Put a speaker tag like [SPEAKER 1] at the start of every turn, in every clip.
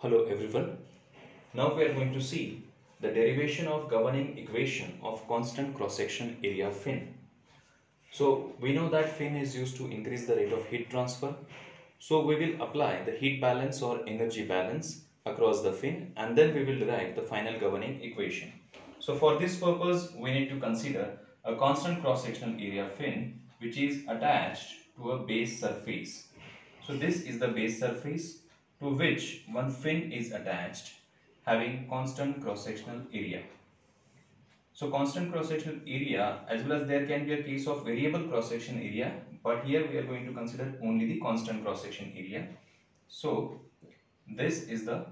[SPEAKER 1] Hello everyone. Now we are going to see the derivation of governing equation of constant cross-section area fin. So we know that fin is used to increase the rate of heat transfer. So we will apply the heat balance or energy balance across the fin and then we will derive the final governing equation. So for this purpose we need to consider a constant cross-sectional area fin which is attached to a base surface. So this is the base surface to which one fin is attached having constant cross-sectional area. So constant cross-sectional area, as well as there can be a case of variable cross-section area, but here we are going to consider only the constant cross-section area. So this is the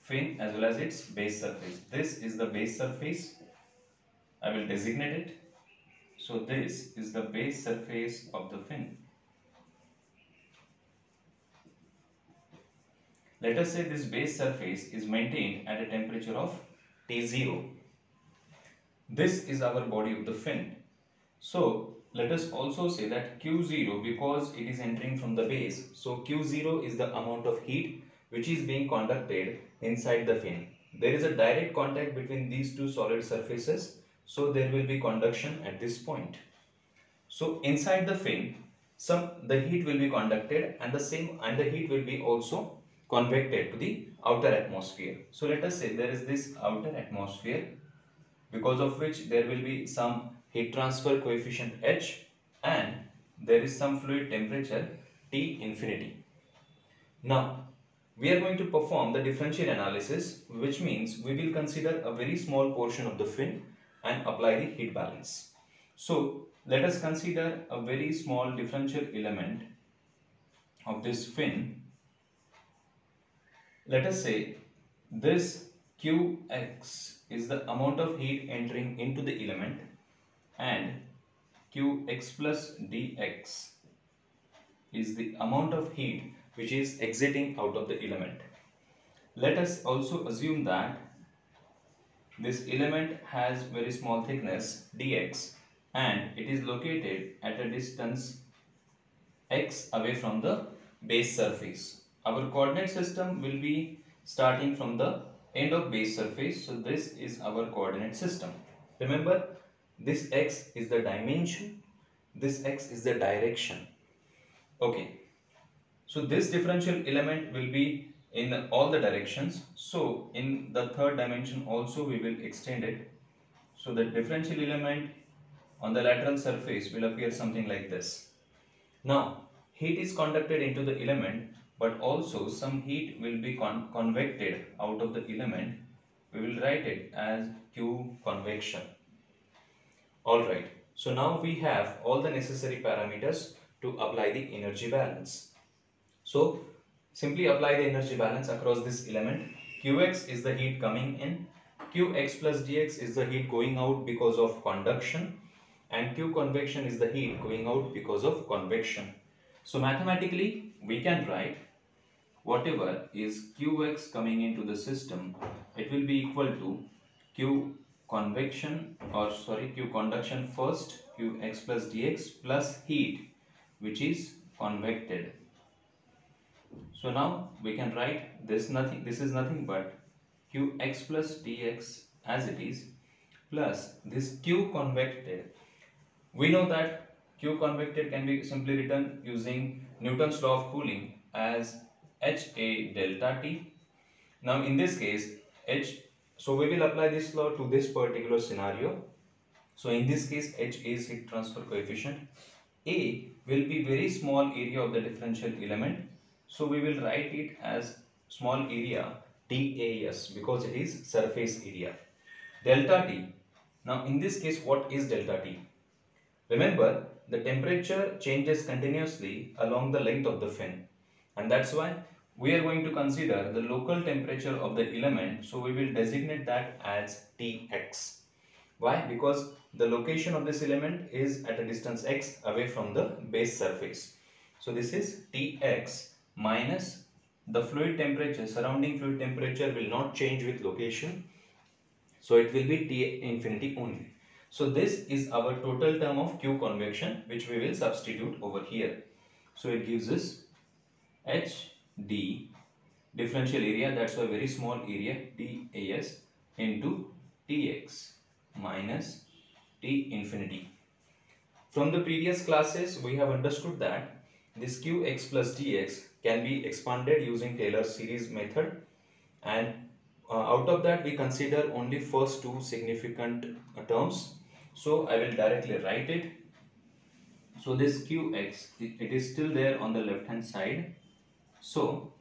[SPEAKER 1] fin as well as its base surface. This is the base surface. I will designate it. So this is the base surface of the fin. Let us say this base surface is maintained at a temperature of T0. This is our body of the fin. So let us also say that Q0, because it is entering from the base, so Q0 is the amount of heat which is being conducted inside the fin. There is a direct contact between these two solid surfaces, so there will be conduction at this point. So inside the fin, the heat will be conducted and the heat will be also convected to the outer atmosphere. So let us say there is this outer atmosphere, because of which there will be some heat transfer coefficient H and there is some fluid temperature T infinity. Now we are going to perform the differential analysis, which means we will consider a very small portion of the fin and apply the heat balance. So let us consider a very small differential element of this fin. Let us say this Qx is the amount of heat entering into the element and Qx plus dx is the amount of heat which is exiting out of the element. Let us also assume that this element has very small thickness dx and it is located at a distance x away from the base surface. Our coordinate system will be starting from the end of base surface. So this is our coordinate system. Remember, this x is the dimension, this x is the direction. Okay, so this differential element will be in all the directions. So in the third dimension also we will extend it. So the differential element on the lateral surface will appear something like this. Now heat is conducted into the element, but also some heat will be convected out of the element. We will write it as Q convection. Alright, so now we have all the necessary parameters to apply the energy balance. So simply apply the energy balance across this element. Qx is the heat coming in, Qx plus dx is the heat going out because of conduction, and Q convection is the heat going out because of convection. So mathematically we can write whatever is Qx coming into the system, it will be equal to Q conduction first, Qx plus dx plus heat which is convected. So now we can write this is nothing but Qx plus dx as it is plus this Q convected. We know that Q convected can be simply written using Newton's law of cooling as HA delta T. Now in this case so we will apply this law to this particular scenario. So in this case H is heat transfer coefficient. A will be very small area of the differential element. So we will write it as small area DAS because it is surface area. Delta T. Now in this case what is delta T? Remember, the temperature changes continuously along the length of the fin, and that's why we are going to consider the local temperature of the element. So we will designate that as Tx. Why? Because the location of this element is at a distance x away from the base surface. So this is Tx minus the fluid temperature, surrounding fluid temperature will not change with location. So it will be T infinity only. So this is our total term of Q convection which we will substitute over here. So it gives us H D differential area, that's why very small area dAs into Tx minus T infinity. From the previous classes, we have understood that this Qx plus dx can be expanded using Taylor's series method, and out of that we consider only first two significant terms. So I will directly write it. So this Qx, it is still there on the left hand side. So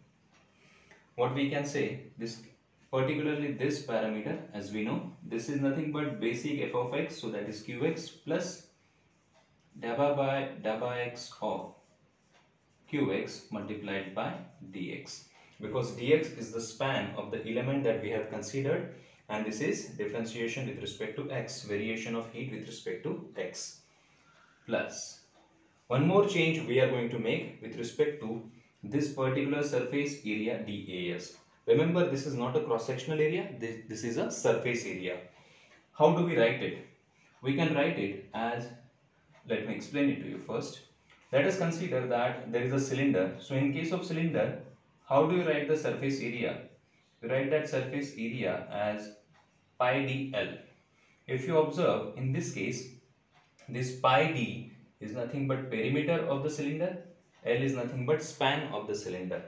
[SPEAKER 1] what we can say, this particularly this parameter, as we know, this is nothing but basic f of x, so that is Qx plus dabba by dabba x of Qx multiplied by dx, because dx is the span of the element that we have considered, and this is differentiation with respect to x, variation of heat with respect to x, plus one more change we are going to make with respect to this particular surface area dAs. Remember, this is not a cross-sectional area, this is a surface area. How do we write it? We can write it as, let me explain it to you first. Let us consider that there is a cylinder. So in case of cylinder, how do you write the surface area? You write that surface area as pi dl. If you observe, in this case, this pi d is nothing but perimeter of the cylinder, L is nothing but span of the cylinder,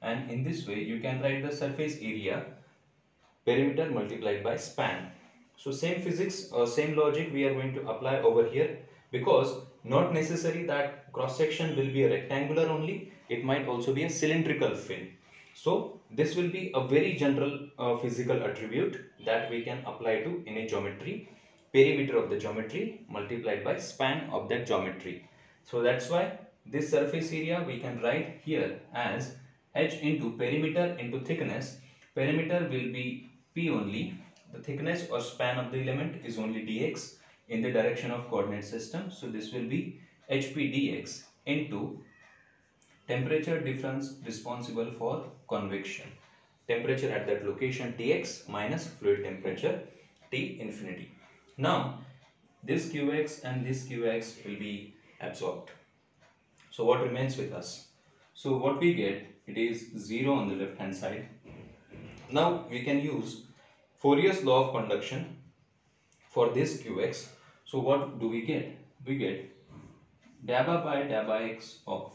[SPEAKER 1] and in this way you can write the surface area perimeter multiplied by span. So same physics or same logic we are going to apply over here, because not necessary that cross section will be a rectangular only, it might also be a cylindrical fin. So this will be a very general physical attribute that we can apply to any geometry, perimeter of the geometry multiplied by span of that geometry. So that's why this surface area we can write here as h into perimeter into thickness. Perimeter will be P only, the thickness or span of the element is only dx in the direction of coordinate system. So this will be hp dx into temperature difference responsible for convection. Temperature at that location Tx minus fluid temperature T infinity. Now this Qx and this Qx will be absorbed. So what remains with us? So what we get, it is 0 on the left hand side. Now we can use Fourier's law of conduction for this Qx. So what do we get? We get dabba by dabba x of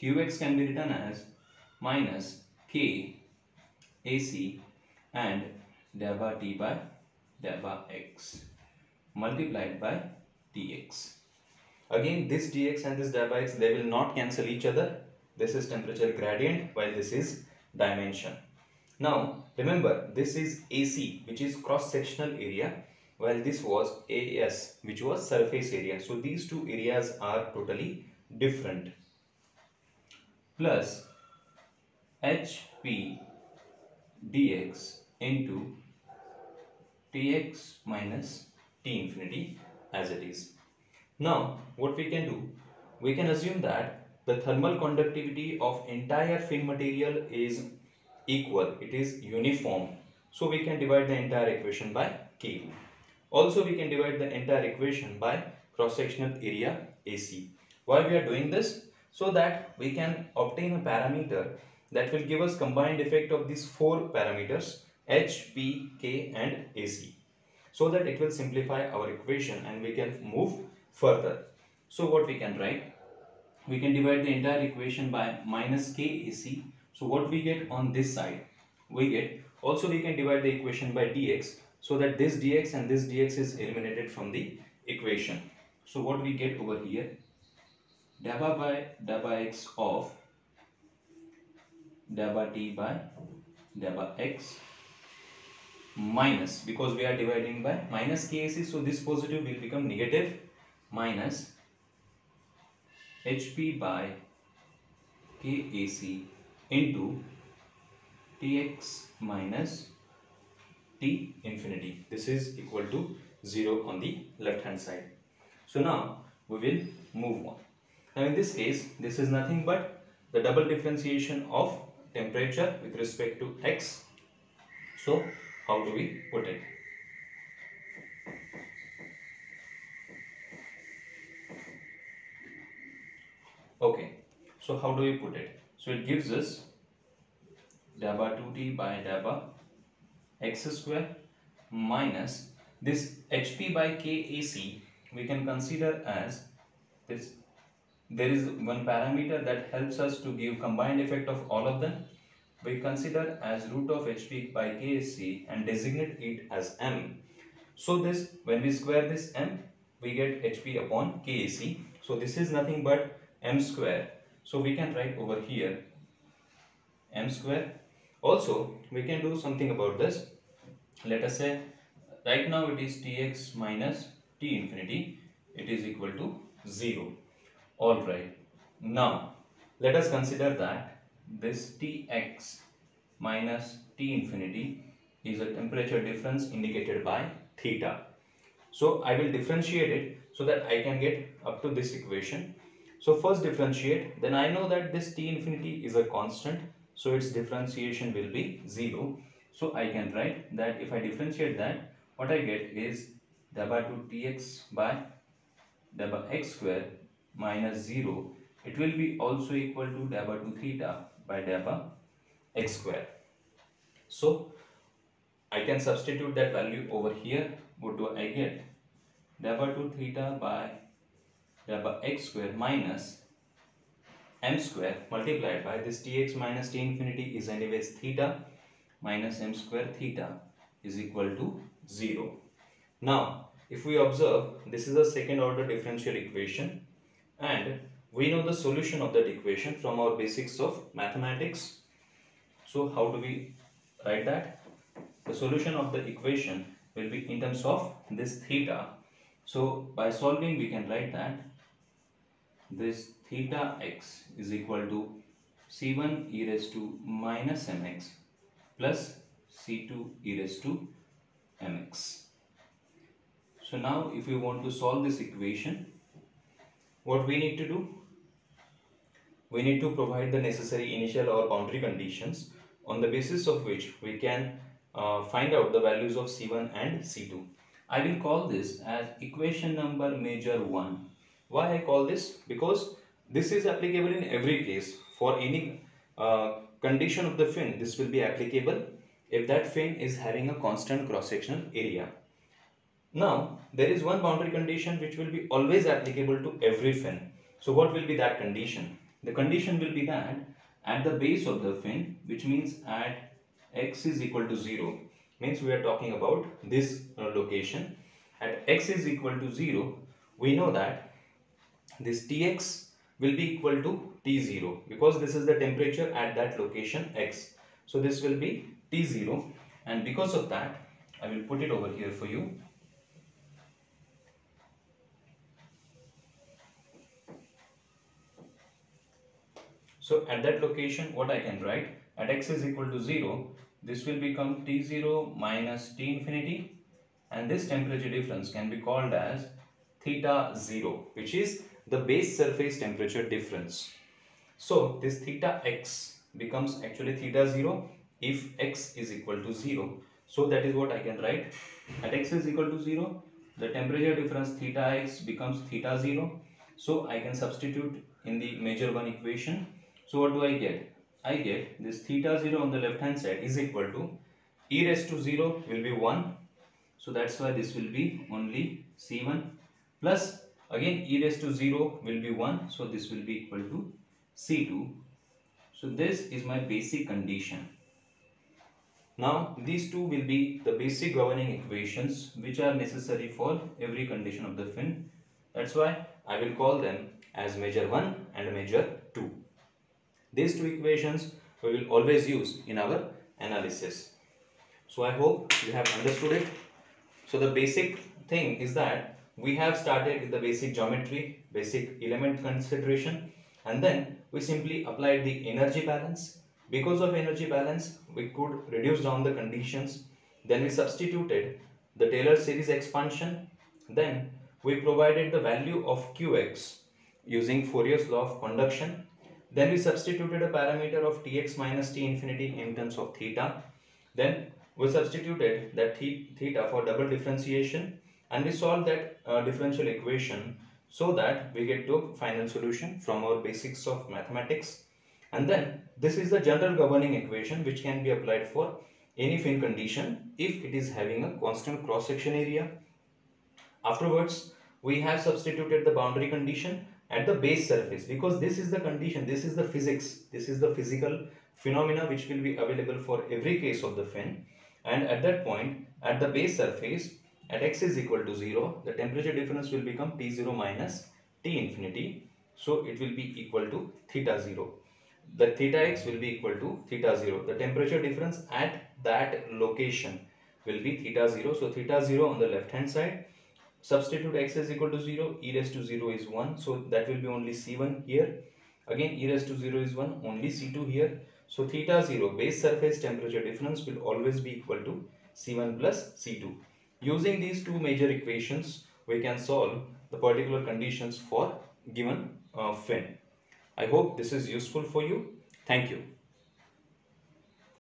[SPEAKER 1] Qx can be written as minus k AC and dabba t by dabba x multiplied by dx. Again, this dx and this dabba x, they will not cancel each other. This is temperature gradient while this is dimension. Now remember, this is AC, which is cross sectional area, while this was AS, which was surface area. So these two areas are totally different. Plus HP dx into Tx minus T infinity as it is. Now what we can do, we can assume that the thermal conductivity of entire film material is equal, it is uniform. So we can divide the entire equation by K. Also we can divide the entire equation by cross-sectional area AC. Why we are doing this? So that we can obtain a parameter that will give us combined effect of these four parameters H, P, K and AC, so that it will simplify our equation and we can move further. So what we can write? We can divide the entire equation by minus KAC. So what we get on this side? We get, also we can divide the equation by dx, so that this dx and this dx is eliminated from the equation. So what we get over here? Dabba by dabba x of dabba t by dabba x minus, because we are dividing by minus KAC, so this positive will become negative, minus HP by KAC into Tx minus T infinity. This is equal to 0 on the left hand side. So now we will move on. Now in this case, this is nothing but the double differentiation of temperature with respect to x. So how do we put it? Okay, so how do we put it? So it gives us dabba 2t by dabba x square minus this hp by kac we can consider as this. There is one parameter that helps us to give combined effect of all of them. We consider as root of hp by ksc and designate it as m. So this, when we square this m, we get hp upon kac. So this is nothing but m square. So we can write over here m square. Also, we can do something about this. Let us say right now it is tx minus t infinity. It is equal to 0. Alright. Now, let us consider that this Tx minus T infinity is a temperature difference indicated by theta. So, I will differentiate it so that I can get up to this equation. So, first differentiate, then I know that this T infinity is a constant. So, its differentiation will be 0. So, I can write that if I differentiate that, what I get is dabba 2 Tx by dabba x square minus 0, it will be also equal to dabba 2 theta by dabba x square. So I can substitute that value over here. What do I get? Dabba 2 theta by dabba x square minus m square multiplied by this tx minus t infinity is anyways theta minus m square theta is equal to 0. Now if we observe, this is a second order differential equation and we know the solution of that equation from our basics of mathematics. So how do we write that? The solution of the equation will be in terms of this theta. So by solving we can write that this theta x is equal to c1 e raised to minus mx plus c2 e raised to mx. So now if we want to solve this equation, what we need to do? We need to provide the necessary initial or boundary conditions on the basis of which we can find out the values of C1 and C2. I will call this as equation number major 1. Why I call this? Because this is applicable in every case. For any condition of the fin, this will be applicable if that fin is having a constant cross-sectional area. Now, there is one boundary condition which will be always applicable to every fin. So what will be that condition? The condition will be that at the base of the fin, which means at x is equal to 0, means we are talking about this location. At x is equal to 0, we know that this Tx will be equal to T0 because this is the temperature at that location x. So this will be T0 and because of that, I will put it over here for you. So at that location, what I can write, at x is equal to 0, this will become T0 minus T infinity and this temperature difference can be called as theta 0, which is the base surface temperature difference. So this theta x becomes actually theta 0 if x is equal to 0. So that is what I can write. At x is equal to 0, the temperature difference theta x becomes theta 0. So I can substitute in the major 1 equation. So what do I get? I get this theta 0 on the left hand side is equal to e raised to 0 will be 1. So that's why this will be only C1 plus again e raised to 0 will be 1. So this will be equal to C2. So this is my basic condition. Now these two will be the basic governing equations which are necessary for every condition of the fin. That's why I will call them as measure 1 and measure 2. These two equations we will always use in our analysis. So I hope you have understood it. So the basic thing is that we have started with the basic geometry, basic element consideration, and then we simply applied the energy balance. Because of energy balance, we could reduce down the conditions. Then we substituted the Taylor series expansion. Then we provided the value of Qx using Fourier's law of conduction. Then we substituted a parameter of Tx minus T infinity in terms of theta. Then we substituted that theta for double differentiation and we solved that differential equation so that we get to final solution from our basics of mathematics. And then this is the general governing equation which can be applied for any fin condition if it is having a constant cross section area. Afterwards, we have substituted the boundary condition at the base surface, because this is the condition, this is the physics, this is the physical phenomena which will be available for every case of the fin. And at that point, at the base surface, at x is equal to 0, the temperature difference will become T0 minus T infinity. So it will be equal to theta 0. The theta x will be equal to theta 0. The temperature difference at that location will be theta 0. So theta 0 on the left hand side. Substitute x is equal to 0, e raised to 0 is 1, so that will be only c1 here. Again, e raised to 0 is 1, only c2 here. So theta 0 base surface temperature difference will always be equal to c1 plus c2. Using these two major equations, we can solve the particular conditions for given fin. I hope this is useful for you. Thank you.